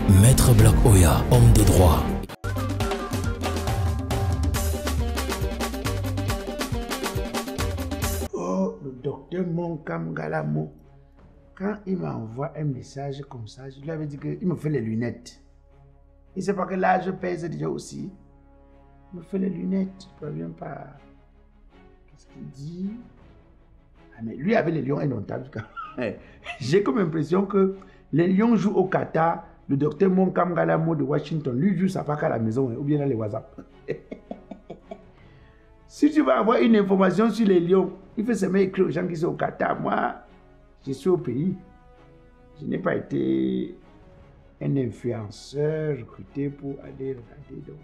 Maître Black Oya, homme de droit. Oh, le docteur Monkam Galamo, quand il m'envoie un message comme ça, je lui avais dit qu'il me fait les lunettes. Il sait pas que là, je pèse déjà aussi. Il me fait les lunettes, je ne reviens pas. Qu'est-ce qu'il dit? Ah, mais lui avec les lions indomptables. J'ai comme impression que les lions jouent au Qatar, le docteur Monkam Galamo de Washington, lui joue sa pack à la maison ou bien dans les WhatsApp. Si tu vas avoir une information sur les lions, il faut seulement écrire aux gens qui sont au Qatar. Moi, je suis au pays. Je n'ai pas été un influenceur recruté pour aller regarder. Donc,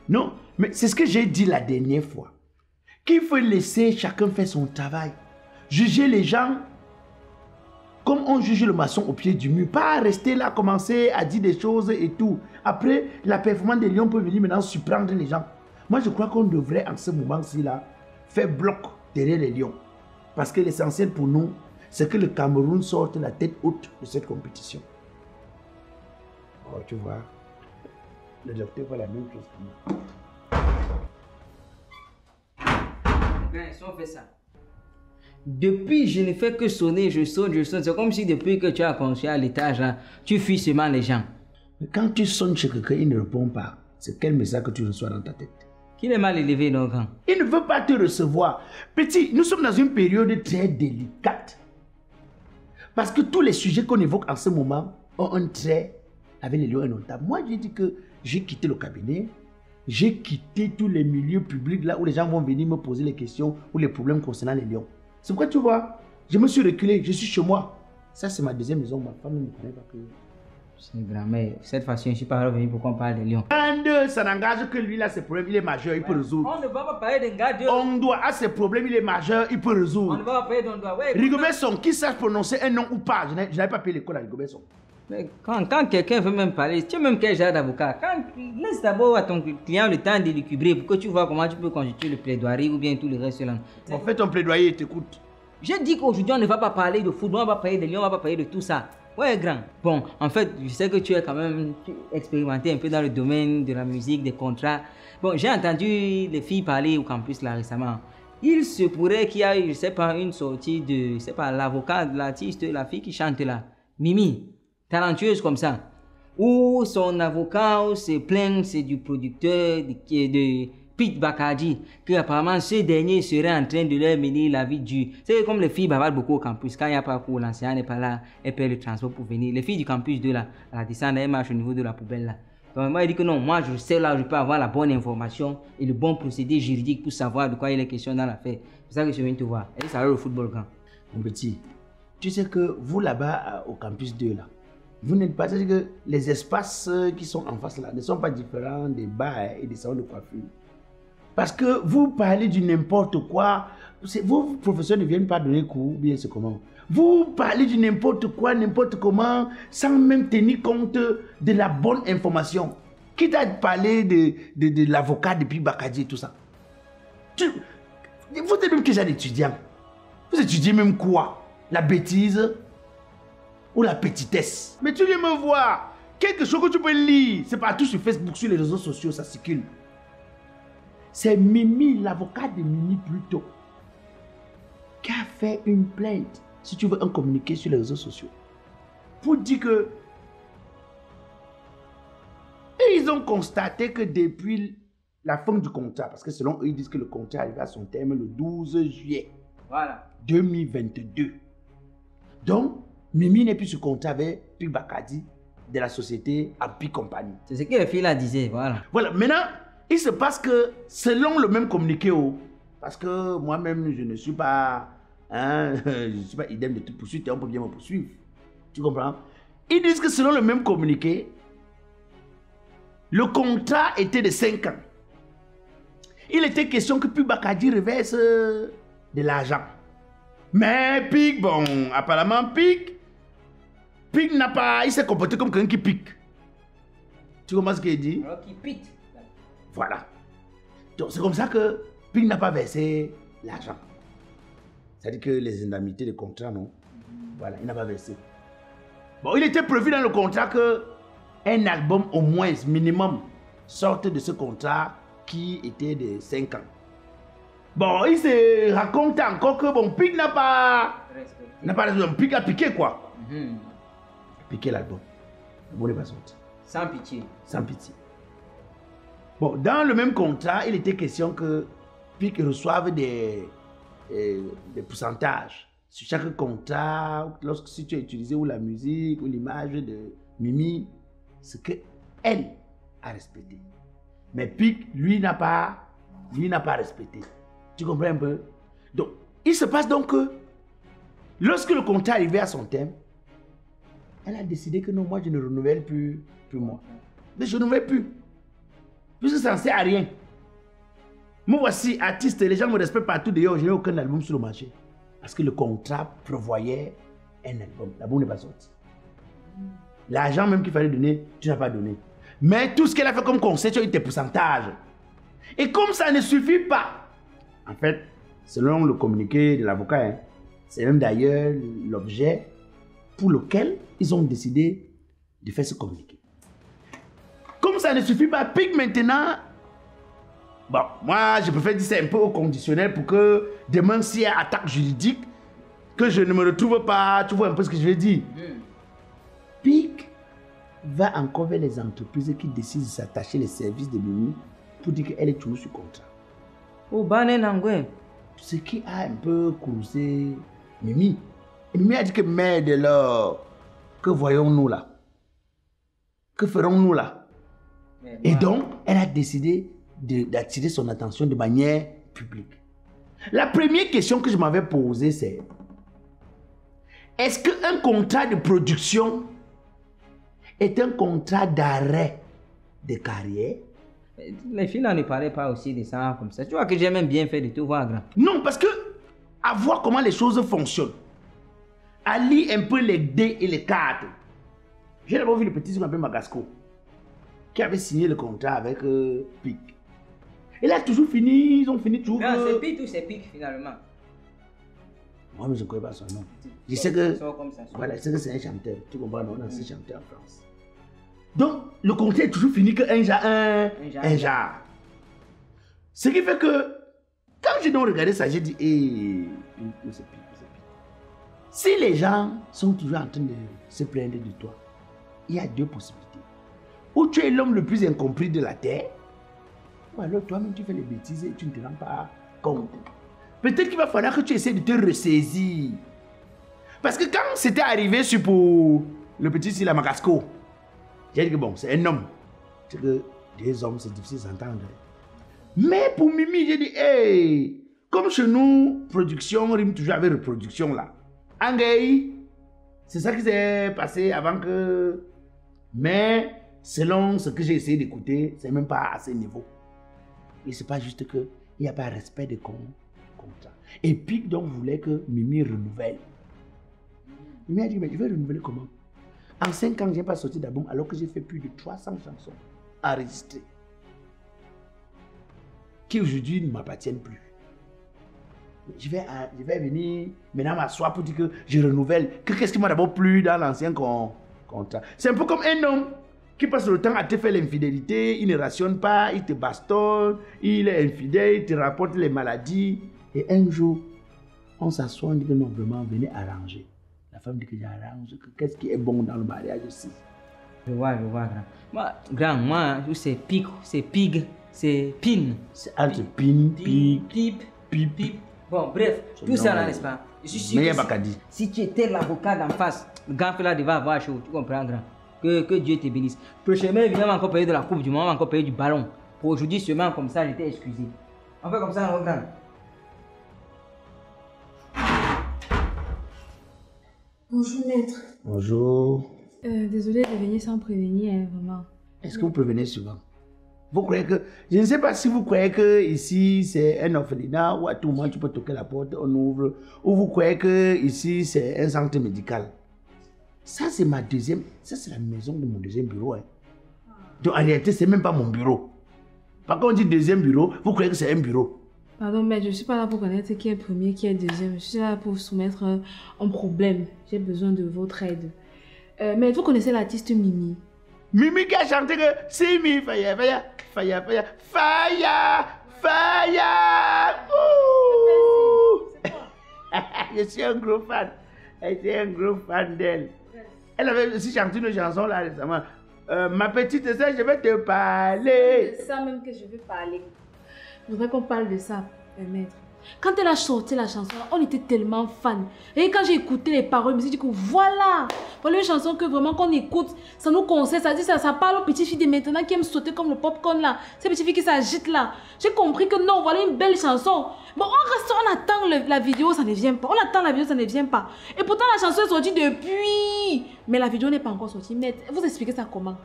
non, mais c'est ce que j'ai dit la dernière fois. Qu'il faut laisser chacun faire son travail. Juger les gens comme on juge le maçon au pied du mur. Pas rester là, commencer à dire des choses et tout. Après, la performance des lions peut venir maintenant surprendre les gens. Moi, je crois qu'on devrait, en ce moment-ci, là, faire bloc derrière les lions. Parce que l'essentiel pour nous, c'est que le Cameroun sorte la tête haute de cette compétition. Oh, tu vois, le docteur voit la même chose que moi. Si on fait ça. Depuis, je ne fais que sonner, je sonne, je sonne. C'est comme si depuis que tu as construit à l'étage, tu fuis seulement les gens. Mais quand tu sonnes chez quelqu'un, il ne répond pas. C'est quel message que tu reçois dans ta tête? Qu'il est mal élevé, donc. Il ne veut pas te recevoir. Petit, nous sommes dans une période très délicate. Parce que tous les sujets qu'on évoque en ce moment ont un trait avec les lions indomptables. Moi, j'ai dit que j'ai quitté le cabinet. J'ai quitté tous les milieux publics là où les gens vont venir me poser les questions ou les problèmes concernant les lions. C'est pourquoi tu vois, je me suis reculé, je suis chez moi. Ça, c'est ma deuxième maison. Ma femme ne me connaît pas que... C'est grand-mère. Cette fois-ci, je ne suis pas revenu pour qu'on parle des lions. Ça n'engage que lui, là, ses problèmes, il est majeur, il peut résoudre. On ne va pas parler d'un gars de... On doit, à ses problèmes, il est majeur, il peut résoudre. On ne va pas parler d'un doigt. Ouais, Rigobertson, qui sache prononcer un nom ou pas, je n'avais pas payé l'école à Rigobertson. Mais quand quelqu'un veut même parler, tu as même quel genre d'avocat? Laisse d'abord à ton client le temps de l'équilibrer pour que tu vois comment tu peux constituer le plaidoirie ou bien tout le reste là. En fait, ton plaidoyer, t'écoute. Je dis qu'aujourd'hui, on ne va pas parler de football, on va parler de lions, on va pas parler de tout ça. Ouais, grand. Bon, en fait, je sais que tu es quand même expérimenté un peu dans le domaine de la musique, des contrats. Bon, j'ai entendu les filles parler au campus là récemment. Il se pourrait qu'il y ait, je sais pas, une sortie de, je sais pas, l'avocat de l'artiste, la fille qui chante là, Mimi, talentueuse comme ça. Ou son avocat se plaint, c'est du producteur de Pete Bakadji, que apparemment ce dernier serait en train de leur mener la vie dure. C'est comme les filles bavardent beaucoup au campus. Quand il n'y a pas cours, l'enseignant n'est pas là, elle paie le transport pour venir. Les filles du campus 2 là, à la descente, elles marchent au niveau de la poubelle là. Donc moi, il dit que non, moi je sais là, je peux avoir la bonne information et le bon procédé juridique pour savoir de quoi il est question dans l'affaire. C'est ça que je viens te voir. Et ça a le football grand. Mon petit, tu sais que vous là-bas, au campus 2 là, vous n'êtes pas, c'est-à-dire que les espaces qui sont en face là ne sont pas différents des bars et des salons de coiffure. Parce que vous parlez du n'importe quoi. Vos professeurs ne viennent pas donner cours, ou bien c'est comment? Vous parlez du n'importe quoi, n'importe comment, sans même tenir compte de la bonne information. Qui t'a parlé de l'avocat depuis Bakadji et tout ça? Vous êtes même quel genre d'étudiant? Vous étudiez même quoi? La bêtise ou la petitesse? Mais tu viens me voir. Quelque chose que tu peux lire. C'est partout sur Facebook, sur les réseaux sociaux, ça circule. C'est Mimi, l'avocat de Mimi plutôt, qui a fait une plainte, si tu veux, un communiqué sur les réseaux sociaux, pour dire que et ils ont constaté que depuis la fin du contrat, parce que selon eux, ils disent que le contrat arrive à son terme le 12 juillet 2022. Donc, Mimi n'est plus sur contrat avec Pete Bakadji de la société Happy Company. C'est ce que les filles là disaient, voilà. Voilà, maintenant, il se passe que selon le même communiqué, parce que moi-même, je ne suis pas, je ne suis pas idem de te poursuivre, on peut bien me poursuivre. Tu comprends? Ils disent que selon le même communiqué, le contrat était de 5 ans. Il était question que Pete Bakadji reverse de l'argent. Mais Pete, bon, apparemment Pete n'a pas, il s'est comporté comme quelqu'un qui pique. Tu comprends ce qu'il dit? Alors qu'il pique. Voilà. Donc c'est comme ça que Pete n'a pas versé l'argent. C'est-à-dire que les indemnités de contrat, non. Voilà, il n'a pas versé. Bon, il était prévu dans le contrat que un album au moins, minimum, sorte de ce contrat qui était de 5 ans. Bon, il se raconte encore que bon, Pig n'a pas raison. Pig a piqué quoi. Piqué l'album. L'album n'est pas sorti. Sans pitié. Sans pitié. Bon, dans le même contrat, il était question que Pig reçoive des pourcentages sur chaque contrat, lorsque si tu as utilisé ou la musique ou l'image de Mimi, ce que elle a respecté. Mais Pig, lui n'a pas respecté. Tu comprends un peu? Donc, il se passe donc que lorsque le contrat arrivait à son terme, elle a décidé que non, moi je ne renouvelle plus moi. Mais je ne renouvelle plus. Puisque ça ne sert à rien. Moi voici artiste, les gens me respectent partout d'ailleurs, je n'ai aucun album sur le marché. Parce que le contrat prévoyait un album. L'album n'est pas sorti. L'argent même qu'il fallait donner, tu n'as pas donné. Mais tout ce qu'elle a fait comme conseil, tu as eu tes pourcentages. Et comme ça ne suffit pas, en fait, selon le communiqué de l'avocat, hein, c'est même d'ailleurs l'objet pour lequel ils ont décidé de faire ce communiqué. Comme ça ne suffit pas, Pig maintenant, bon, moi je préfère dire c'est un peu au conditionnel pour que demain s'il y a attaque juridique, que je ne me retrouve pas, tu vois un peu ce que je veux dire. Pig va encore vers les entreprises qui décident de s'attacher les services de Mimi pour dire qu'elle est toujours sur contrat. Oh, Banenangwe. Ce qui a un peu causé Mimi. Et Mimi a dit que merde là, que voyons-nous là? Que ferons-nous là? Et donc, elle a décidé d'attirer son attention de manière publique. La première question que je m'avais posée, c'est: est-ce qu'un contrat de production est un contrat d'arrêt de carrière? Les filles ne parlaient pas aussi de ça comme ça. Tu vois que j'ai même bien fait de te voir, grand. Non, parce que à voir comment les choses fonctionnent, à lire un peu les dés et les cartes. J'ai d'abord vu le petit qui s'appelle Magasco, qui avait signé le contrat avec Pig. Et là, toujours fini, ils ont fini toujours. Non, c'est Pig ou c'est Pig finalement? Moi, mais je ne connais pas son nom. Je sais que, comme ça, voilà, je sais que c'est un chanteur. Tu comprends, non? On a 6 chanteurs en France. Donc, le contrat est toujours fini qu'un genre. Ce qui fait que, quand j'ai donc regardé ça, j'ai dit, c'est Pig. Si les gens sont toujours en train de se plaindre de toi, il y a 2 possibilités. Ou tu es l'homme le plus incompris de la terre, ou alors toi-même tu fais les bêtises et tu ne te rends pas compte. Peut-être qu'il va falloir que tu essaies de te ressaisir. Parce que quand c'était arrivé sur pour le petit Sila Magasco, j'ai dit que bon, c'est un homme. C'est que 2 hommes, c'est difficile d'entendre. Mais pour Mimi, j'ai dit, hey, comme chez nous, production rime toujours avec reproduction là. Angay, c'est ça qui s'est passé avant que... Mais selon ce que j'ai essayé d'écouter, c'est même pas à ce niveau. Et c'est pas juste que il n'y a pas respect de contrat. Et Pig donc voulait que Mimi renouvelle. Mimi a dit, mais je vais renouveler comment? En 5 ans, je n'ai pas sorti d'album alors que j'ai fait plus de 300 chansons enregistrées. Qui aujourd'hui ne m'appartiennent plus. Je vais venir maintenant m'asseoir pour dire que je renouvelle. Qu'est-ce qui m'a d'abord plu dans l'ancien contrat? C'est un peu comme un homme qui passe le temps à te faire l'infidélité, il ne rationne pas, il te bastonne, il est infidèle, il te rapporte les maladies. Et un jour, on s'assoit, on dit que non, vraiment, venez arranger. La femme dit que j'arrange, qu'est-ce qui est bon dans le mariage aussi. Je vois, grand. Moi, c'est Pig, c'est Pig, c'est Pin. C'est entre Pin, Pig, Pip. Bon, bref, tout ça là, n'est-ce pas? Je suis sûr que si tu étais l'avocat d'en face, le gars là devait avoir chaud, tu comprends, grand? Que Dieu te bénisse. Prochainement, évidemment, encore payer de la coupe du monde, encore payer du ballon. Pour aujourd'hui, seulement comme ça, j'étais excusé. On fait comme ça, mon grand. Bonjour maître. Bonjour. Désolé de venir sans prévenir, hein, vraiment. Est-ce que vous prévenez souvent? Vous croyez que... Je ne sais pas si vous croyez que ici c'est un orphelinat où à tout moment tu peux toquer la porte, on ouvre. Ou vous croyez que ici c'est un centre médical. Ça c'est ma deuxième... Ça c'est la maison de mon deuxième bureau. Hein. Donc en réalité c'est même pas mon bureau. Par contre on dit deuxième bureau, vous croyez que c'est un bureau. Pardon, mais je ne suis pas là pour connaître qui est premier, qui est deuxième. Je suis là pour soumettre un problème. J'ai besoin de votre aide. Mais vous connaissez l'artiste Mimi? Mimi qui a chanté que c'est mi, faya, faya, faya, faya, faya, faya. Je suis un gros fan. J'étais un gros fan d'elle. Elle avait aussi chanté une chanson là récemment. Ma petite sœur, je vais te parler. C'est ça même que je veux parler. Je voudrais qu'on parle de ça, maître. Quand elle a sorti la chanson, on était tellement fans. Et quand j'ai écouté les paroles, je me suis dit que voilà une chanson que vraiment qu'on écoute, ça nous conseille, ça dit ça parle aux petites filles de maintenant qui aiment sauter comme le popcorn là. Ces petites filles qui s'agitent là. J'ai compris que non, voilà une belle chanson. Bon, on attend la vidéo, ça ne vient pas. On attend la vidéo, ça ne vient pas. Et pourtant la chanson est sortie depuis. Mais la vidéo n'est pas encore sortie. Mais vous expliquez ça comment?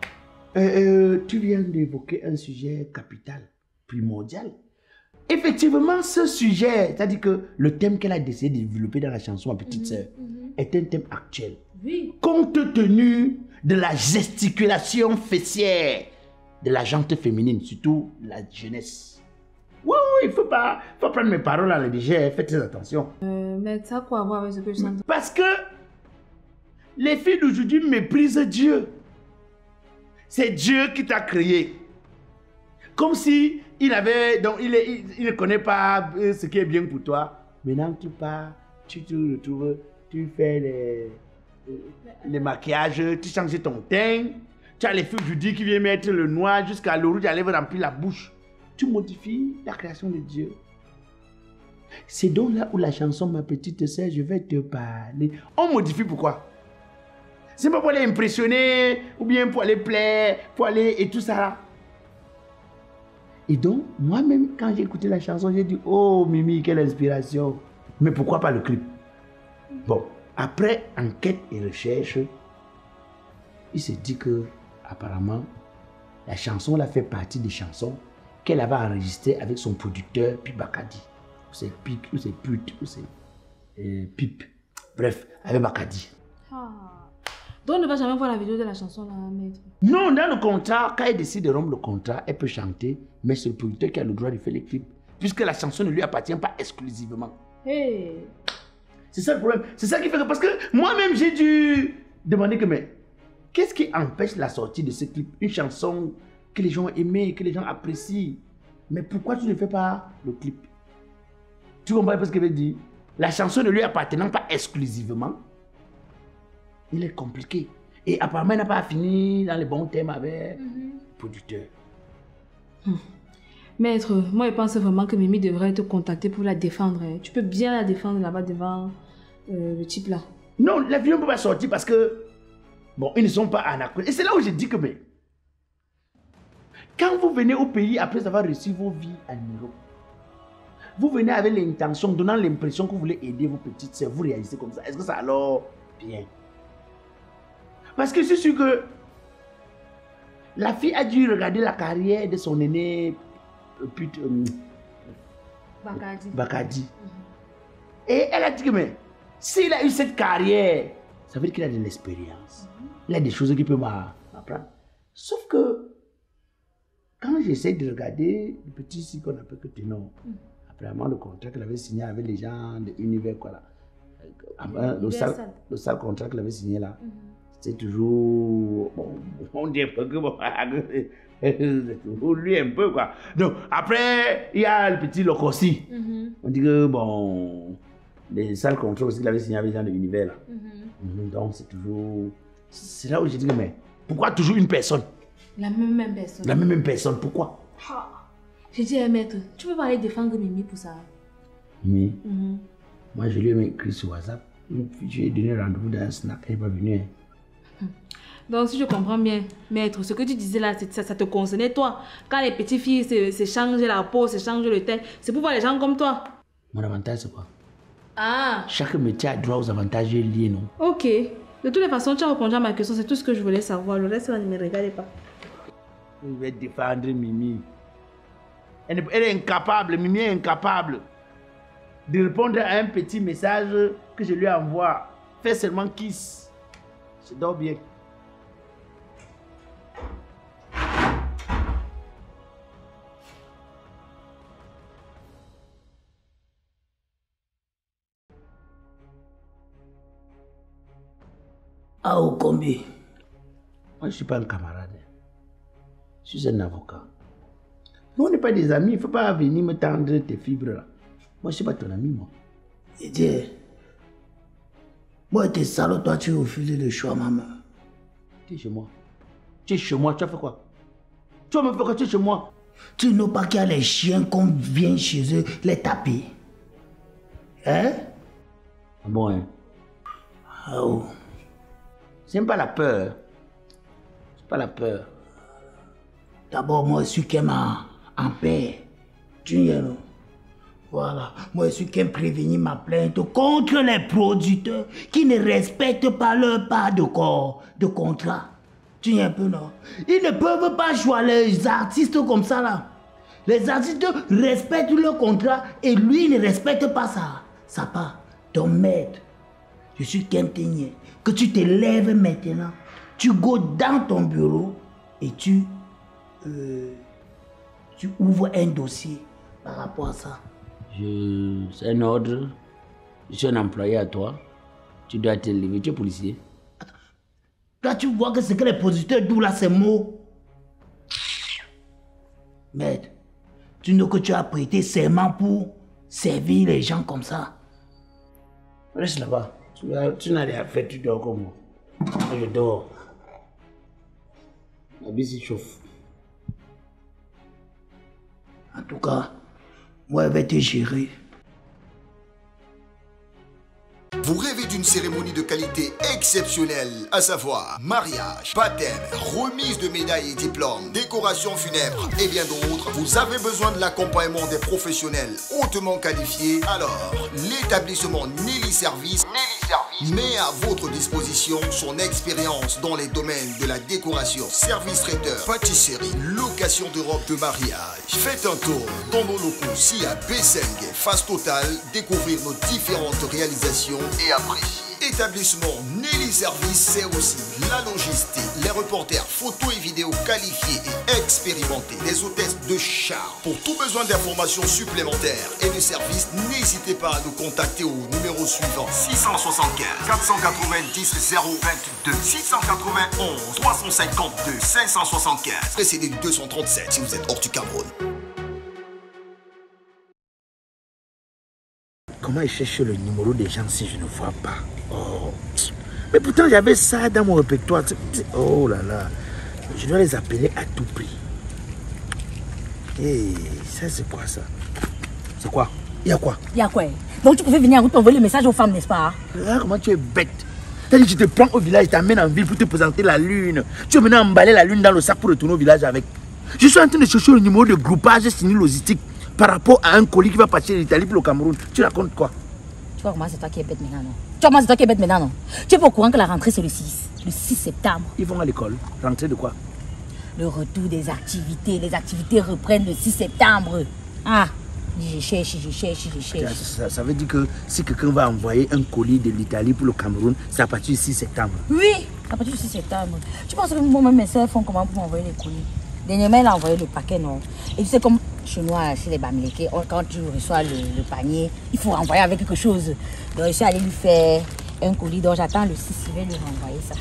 Tu viens d'évoquer un sujet capital, primordial. Effectivement, ce sujet, c'est-à-dire que le thème qu'elle a décidé de développer dans la chanson Ma Petite Sœur est un thème actuel. Oui. Compte tenu de la gesticulation fessière de la gente féminine, surtout la jeunesse. Oui, il faut prendre mes paroles à la légère, faites très attention. Mais ça a quoi à voir avec ce que je chante? Parce que les filles d'aujourd'hui méprisent Dieu. C'est Dieu qui t'a créé. Comme si il ne connaît pas ce qui est bien pour toi. Maintenant tu pars, tu te retrouves, tu fais les maquillages, tu changes ton teint. Tu as les filles d'aujourd'hui qui viennent mettre le noir jusqu'à le rouge à lèvres remplir la bouche. Tu modifies la création de Dieu. C'est donc là où la chanson Ma Petite Sœur, je vais te parler. On modifie pourquoi? C'est pas pour aller impressionner, ou bien pour aller plaire, pour aller et tout ça là. Et donc, moi-même, quand j'ai écouté la chanson, j'ai dit, oh Mimi, quelle inspiration. Mais pourquoi pas le clip? Bon, après enquête et recherche, il s'est dit que, apparemment, la chanson là fait partie des chansons qu'elle avait enregistrées avec son producteur, puis Bakadi. Ou c'est Pic, ou c'est Pute, ou c'est Pipe. Bref, avec Bakadi. Donc, on ne va jamais voir la vidéo de la chanson là, maître. Non, dans le contrat, quand elle décide de rompre le contrat, elle peut chanter, mais c'est le producteur qui a le droit de faire les clips, puisque la chanson ne lui appartient pas exclusivement. Hey. C'est ça le problème. C'est ça qui fait que, parce que moi-même, j'ai dû demander que, mais, qu'est-ce qui empêche la sortie de ce clip? Une chanson que les gens aiment, que les gens apprécient. Mais pourquoi tu ne fais pas le clip? Tu comprends pas ce qu'elle veut dire? La chanson ne lui appartenant pas exclusivement, il est compliqué. Et apparemment, il n'a pas fini dans les bons thèmes avec le producteur. Maître, moi je pense vraiment que Mimi devrait te contacter pour la défendre. Tu peux bien la défendre là-bas devant le type là. Non, la vidéo ne peut pas sortir parce que, bon, ils ne sont pas en accord. Et c'est là où je dis que, mais, quand vous venez au pays après avoir reçu vos vies en Europe, vous venez avec l'intention, donnant l'impression que vous voulez aider vos petites sœurs, vous réagissez comme ça. Est-ce que ça alors bien? Parce que c'est sûr que la fille a dû regarder la carrière de son aîné Bakadi. Et elle a dit que, mais, s'il a eu cette carrière, ça veut dire qu'il a de l'expérience. Il a des choses qu'il peut m'apprendre. Sauf que, quand j'essaie de regarder le petit ici qu'on appelle que Ténor, apparemment le contrat qu'il avait signé avec les gens de l'univers, quoi là, le sale contrat qu'il avait signé là, c'est toujours, bon, on dit un peu que bon, pour lui un peu quoi. Donc après, il y a le petit Lokossi. On dit que bon, les sales contrats aussi qu'il avait signé avec les gens de l'univers là. Donc c'est toujours, c'est là où j'ai dit que mais, pourquoi toujours une personne? La même personne. La même personne, pourquoi? J'ai dit à maître, tu peux pas aller défendre Mimi pour ça? Mimi? Moi je lui ai écrit sur WhatsApp. Je lui ai donné rendez-vous dans un snack, elle n'est pas venue. Donc si je comprends bien, maître, ce que tu disais là, ça te concernait toi. Quand les petites filles se changent la peau, se changent le teint, c'est pour voir les gens comme toi. Mon avantage c'est quoi? Ah. Chaque métier a droit aux avantages liés, non? Ok. De toutes les façons, tu as répondu à ma question, c'est tout ce que je voulais savoir. Le reste, ne me regardez pas. Je vais défendre Mimi. Elle est incapable, Mimi est incapable de répondre à un petit message que je lui envoie. Fais seulement kiss. Je dors bien. Ah, au combien? Moi, je ne suis pas un camarade. Je suis un avocat. Nous, on n'est pas des amis. Il ne faut pas venir me tendre tes fibres là. Moi, je ne suis pas ton ami, moi. Et dis, moi, t'es salaud, toi, tu refuses le choix, maman. Tu es chez moi. Tu es chez moi, tu as fait quoi? Tu vas me faire quoi? Tu es chez moi. Tu n'as pas qu'il y a les chiens qu'on vient chez eux les taper. Hein? Bon, hein? Oh. C'est pas la peur. C'est pas la peur. D'abord, moi, je suis qui en paix. Tu sais, non? Voilà. Moi, je suis qui prévenir ma plainte contre les producteurs qui ne respectent pas leur part de contrat. Tu sais un peu, non? Ils ne peuvent pas choisir les artistes comme ça, là. Les artistes respectent leur contrat et lui ne respecte pas ça. Ça part. Ton maître, je suis Quentin. Que tu te lèves maintenant, tu go dans ton bureau et tu ouvres un dossier par rapport à ça. C'est un ordre. Je suis un employé à toi. Tu dois te lever. Tu es policier. Là, tu vois que ce que les producteurs disent là, c'est mots. Maître, tu sais que tu as prêté serment pour servir les gens comme ça. Reste là-bas. Tu n'as rien à faire, tu dors comme moi. Moi, je dors. La bise chauffe. En tout cas, moi, je vais te gérer. Vous rêvez d'une cérémonie de qualité exceptionnelle, à savoir mariage, baptême, remise de médailles et diplômes, décoration funèbre et bien d'autres. Vous avez besoin de l'accompagnement des professionnels hautement qualifiés. Alors, l'établissement Nelly Service met à votre disposition son expérience dans les domaines de la décoration, service traiteur, pâtisserie, location de robes de mariage. Faites un tour dans nos locaux si à Bessengue, face totale, découvrir nos différentes réalisations et apprécier. Établissement Nelly Service, c'est aussi la logistique, les reporters photos et vidéos qualifiés et expérimentés, des hôtesses de charme. Pour tout besoin d'informations supplémentaires et de services, n'hésitez pas à nous contacter au numéro suivant 675 490 022 691 352 575 précédé du 237 si vous êtes hors du Cameroun. Comment chercher le numéro des gens si je ne vois pas? Oh. Mais pourtant, j'avais ça dans mon répertoire. Oh là là. Je dois les appeler à tout prix. Et ça, c'est quoi ça? C'est quoi? Il y a quoi? Il y a quoi? Donc tu pouvais venir en route envoyer le message aux femmes, n'est-ce pas? Ah, comment tu es bête. C'est-à-dire que je te prends au village, je t'amène en ville pour te présenter la lune. Tu veux maintenant emballer la lune dans le sac pour retourner au village avec. Je suis en train de chercher le numéro de groupage signé logistique par rapport à un colis qui va partir d'Italie pour le Cameroun. Tu racontes quoi? Tu vois comment c'est toi qui es bête maintenant, non? Tu vois comment c'est toi qui es bête maintenant, non? Tu es pas au courant que la rentrée c'est le 6 septembre. Ils vont à l'école. Rentrée de quoi? Le retour des activités. Les activités reprennent le 6 septembre. Ah, je cherche. Ça veut dire que si quelqu'un va envoyer un colis de l'Italie pour le Cameroun, c'est à partir du 6 septembre. Oui, à partir du 6 septembre. Tu penses que moi-même mes soeurs font comment pour m'envoyer les colis? Dernièrement, elle a envoyé le paquet, non? Et tu sais, comme chez nous, chez les Bamileke, quand tu reçois le panier, il faut renvoyer avec quelque chose. Donc, je suis allée lui faire un colis. Donc, j'attends le 6, je vais lui renvoyer ça.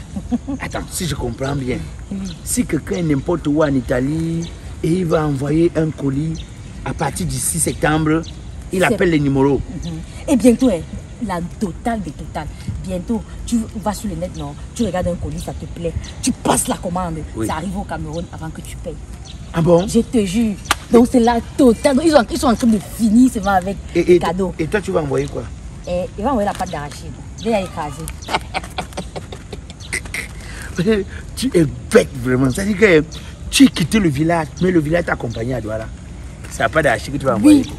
Attends, si je comprends bien, si quelqu'un est n'importe où en Italie et il va envoyer un colis à partir du 6 septembre, il appelle les numéros. Et bientôt, la totale des totales. Bientôt, tu vas sur le net, non? Tu regardes un colis, ça te plaît. Tu passes la commande. Oui. Ça arrive au Cameroun avant que tu payes. Ah bon? Je te jure. Donc c'est la totale. Ils sont en train de finir seulement avec les cadeaux. Et toi, tu vas envoyer quoi? Il va envoyer la pâte d'arachide. Je vais écraser. Tu es bête vraiment. C'est-à-dire que tu as quitté le village, mais le village t'a accompagné à Douala. C'est la pâte d'arachide que tu vas envoyer. Oui.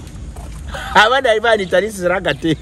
Avant d'arriver en Italie, ce sera gâté.